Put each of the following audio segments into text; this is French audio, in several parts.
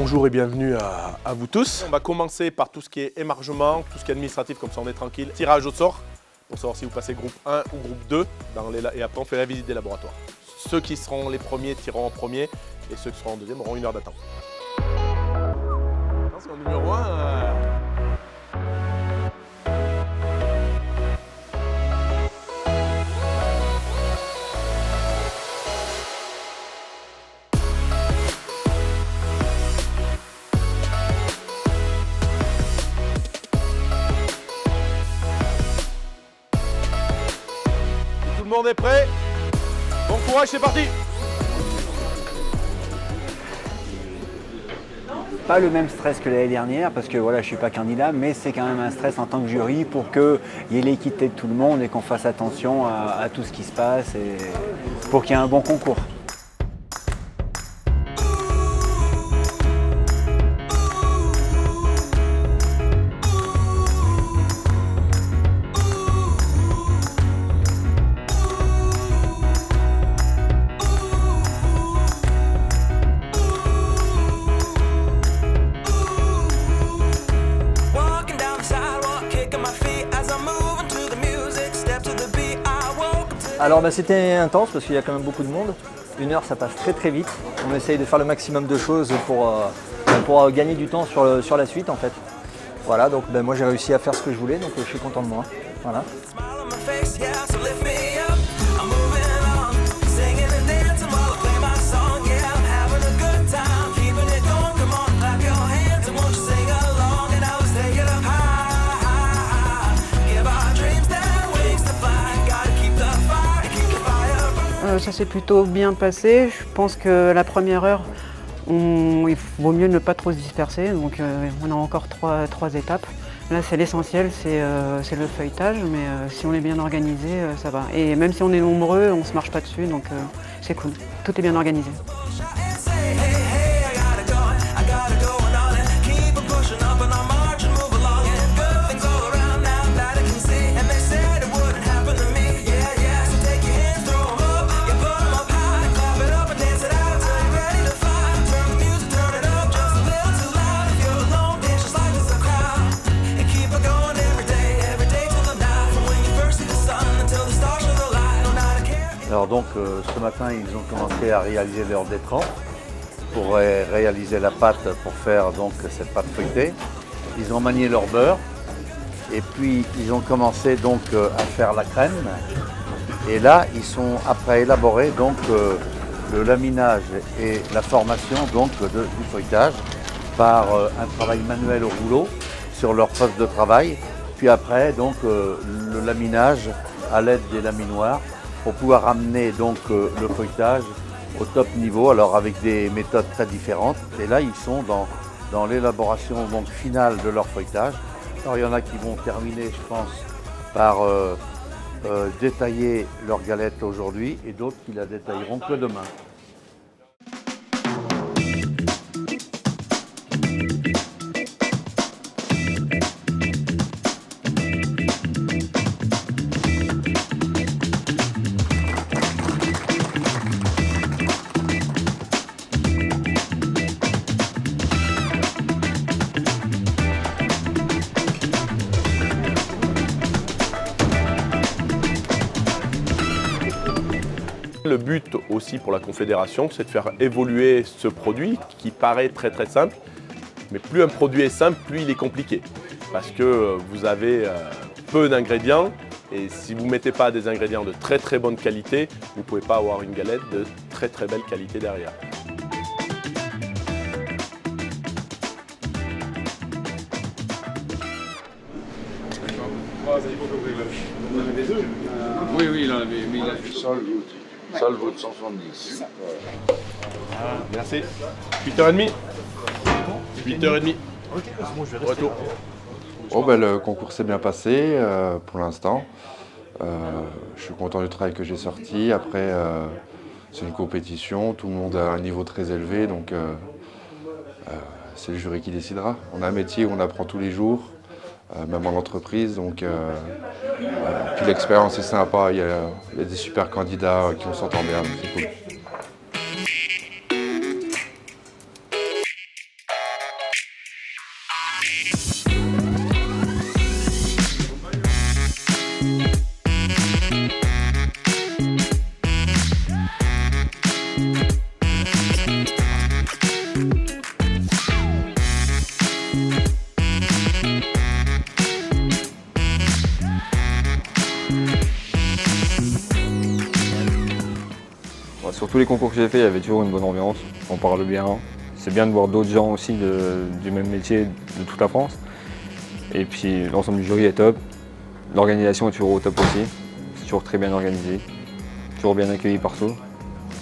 Bonjour et bienvenue à vous tous. On va commencer par tout ce qui est émargement, tout ce qui est administratif, comme ça on est tranquille. Tirage au sort, pour savoir si vous passez groupe 1 ou groupe 2, et après on fait la visite des laboratoires. Ceux qui seront les premiers tireront en premier et ceux qui seront en deuxième auront 1 heure d'attente. Attention, numéro 1. Tout le monde est prêt? Bon courage, c'est parti! Pas le même stress que l'année dernière parce que voilà, je ne suis pas candidat, mais c'est quand même un stress en tant que jury pour qu'il y ait l'équité de tout le monde et qu'on fasse attention à tout ce qui se passe et pour qu'il y ait un bon concours. Alors c'était intense parce qu'il y a quand même beaucoup de monde. 1 heure ça passe très très vite. On essaye de faire le maximum de choses pour gagner du temps sur la suite en fait. Voilà, donc moi j'ai réussi à faire ce que je voulais, donc je suis content de moi. Voilà. Ça s'est plutôt bien passé. Je pense que la première heure, il vaut mieux ne pas trop se disperser. Donc on a encore trois étapes. Là, c'est l'essentiel, c'est le feuilletage. Mais si on est bien organisé, ça va. Et même si on est nombreux, on ne se marche pas dessus. Donc c'est cool. Tout est bien organisé. Alors donc ce matin ils ont commencé à réaliser leur détrempe pour réaliser la pâte pour faire donc cette pâte feuilletée. Ils ont manié leur beurre et puis ils ont commencé donc à faire la crème. Et là ils sont après à élaborer donc le laminage et la formation donc du feuilletage par un travail manuel au rouleau sur leur poste de travail. Puis après donc le laminage à l'aide des laminoirs, pour pouvoir amener donc le feuilletage au top niveau, alors avec des méthodes très différentes. Et là, ils sont dans l'élaboration donc finale de leur feuilletage. Alors il y en a qui vont terminer, je pense, par détailler leur galette aujourd'hui et d'autres qui la détailleront que demain. Le but aussi pour la Confédération, c'est de faire évoluer ce produit qui paraît très très simple. Mais plus un produit est simple, plus il est compliqué. Parce que vous avez peu d'ingrédients et si vous ne mettez pas des ingrédients de très très bonne qualité, vous ne pouvez pas avoir une galette de très très belle qualité derrière. Oui, il en avait mis. Salvout 170. Merci. 8h30. 8h30. Retour. Oh, le concours s'est bien passé pour l'instant. Je suis content du travail que j'ai sorti. Après, c'est une compétition, tout le monde a un niveau très élevé, donc c'est le jury qui décidera. On a un métier où on apprend tous les jours, même en entreprise, donc puis l'expérience est sympa, il y a des super candidats qui on s'entend bien, donc c'est cool. Sur tous les concours que j'ai fait, il y avait toujours une bonne ambiance, on parle bien. C'est bien de voir d'autres gens aussi du même métier de toute la France. Et puis l'ensemble du jury est top. L'organisation est toujours au top aussi. C'est toujours très bien organisé, toujours bien accueilli partout.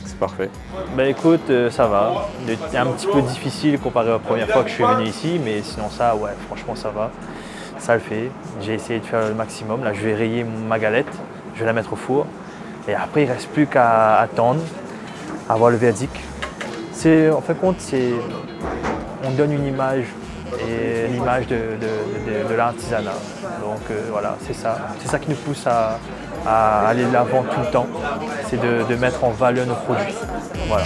C'est parfait. Bah écoute, ça va. C'est un petit peu difficile comparé à la première fois que je suis venu ici, mais sinon ça, ouais, franchement ça va. Ça le fait. J'ai essayé de faire le maximum. Là, je vais rayer ma galette, je vais la mettre au four. Et après, il ne reste plus qu'à attendre, à voir le verdict. En fin de compte, on donne une image, et l'image de l'artisanat. Donc voilà, c'est ça. C'est ça qui nous pousse à aller de l'avant tout le temps. C'est de mettre en valeur nos produits. Voilà.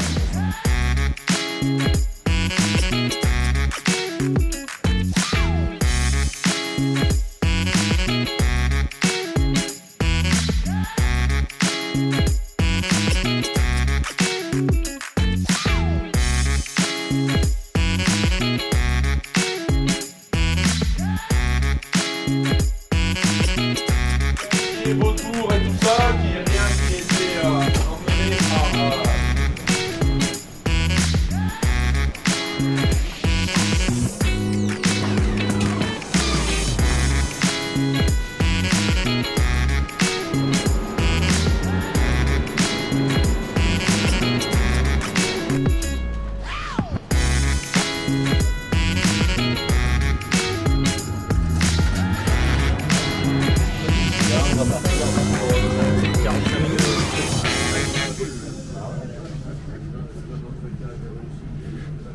Les vautours et tout ça, qui est rien qui était emmené par...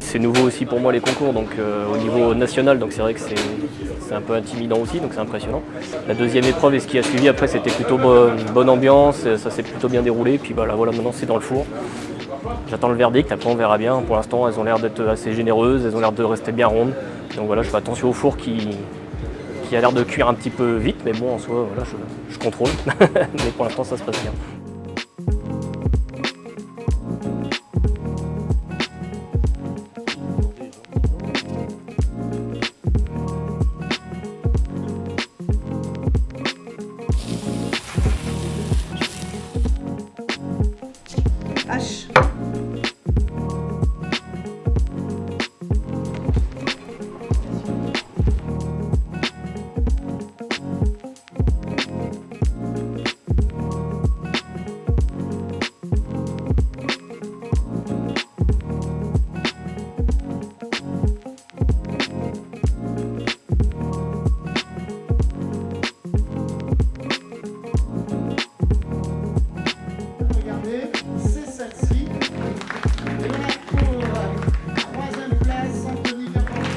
C'est nouveau aussi pour moi les concours, donc au niveau national, donc c'est vrai que c'est un peu intimidant aussi, donc c'est impressionnant. La deuxième épreuve et ce qui a suivi après, c'était plutôt bonne ambiance, ça s'est plutôt bien déroulé, puis voilà, maintenant c'est dans le four. J'attends le verdict, après on verra bien. Pour l'instant, elles ont l'air d'être assez généreuses, elles ont l'air de rester bien rondes. Donc voilà, je fais attention au four qui a l'air de cuire un petit peu vite, mais bon, en soi, voilà, je contrôle. Mais pour l'instant, ça se passe bien. H. Regardez, c'est celle-ci. Et on a pour troisième place Anthony Carpentier.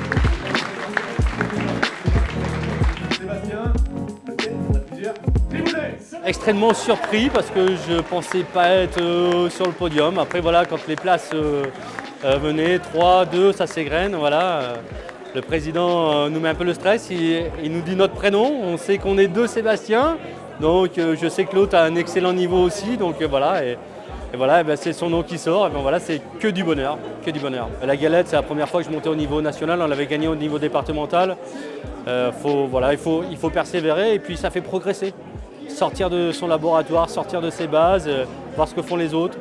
Sébastien, lequel il y en a plusieurs. Triboulet. Extrêmement surpris parce que je pensais pas être sur le podium. Après voilà, quand les places venaient, 3, 2, ça s'égrène, voilà. Le président nous met un peu le stress, il nous dit notre prénom, on sait qu'on est 2 Sébastien, donc je sais que l'autre a un excellent niveau aussi, donc voilà. Et voilà, ben, c'est son nom qui sort, et ben voilà, c'est que du bonheur, que du bonheur. La galette, c'est la première fois que je montais au niveau national, on l'avait gagné au niveau départemental. Voilà, il faut persévérer et puis ça fait progresser. Sortir de son laboratoire, sortir de ses bases, voir ce que font les autres,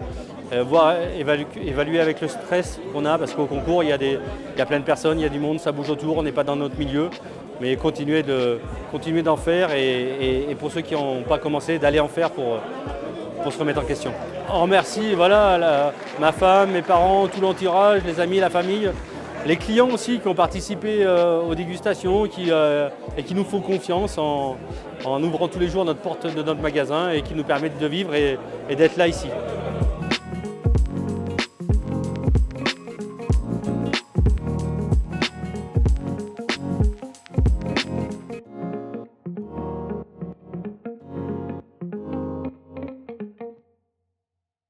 évaluer avec le stress qu'on a, parce qu'au concours, il y a plein de personnes, il y a du monde, ça bouge autour, on n'est pas dans notre milieu, mais continuer d'en faire et pour ceux qui n'ont pas commencé, d'aller en faire pour se remettre en question. On remercie voilà, ma femme, mes parents, tout l'entourage, les amis, la famille, les clients aussi qui ont participé aux dégustations et qui nous font confiance en ouvrant tous les jours notre porte de notre magasin et qui nous permettent de vivre et d'être là ici.